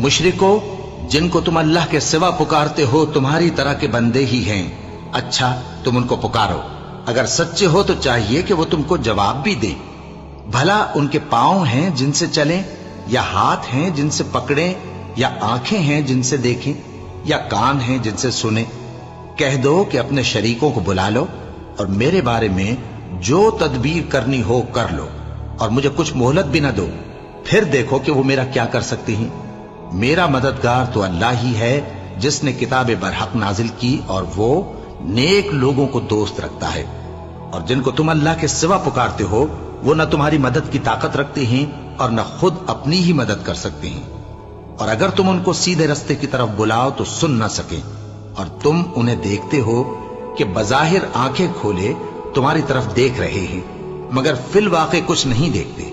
मुशरिको, जिनको तुम अल्लाह के सिवा पुकारते हो तुम्हारी तरह के बंदे ही हैं। अच्छा, तुम उनको पुकारो। अगर सच्चे हो तो चाहिए कि वो तुमको जवाब भी दे। भला उनके पांव हैं जिनसे चलें, या हाथ हैं जिनसे पकड़ें, या आंखें हैं जिनसे देखें, या कान हैं जिनसे सुने? कह दो कि अपने शरीकों को बुला लो और मेरे बारे में जो तदबीर करनी हो कर लो, और मुझे कुछ मोहलत भी ना दो। फिर देखो कि वो मेरा क्या कर सकती हैं। मेरा मददगार तो अल्लाह ही है जिसने किताब बरहक नाजिल की, और वो नेक लोगों को दोस्त रखता है। और जिनको तुम अल्लाह के सिवा पुकारते हो वो न तुम्हारी मदद की ताकत रखते हैं और न खुद अपनी ही मदद कर सकते हैं। और अगर तुम उनको सीधे रास्ते की तरफ बुलाओ तो सुन न सके, और तुम उन्हें देखते हो कि बज़ाहिर आंखें खोले तुम्हारी तरफ देख रहे हैं, मगर फिल वाक़े कुछ नहीं देखते।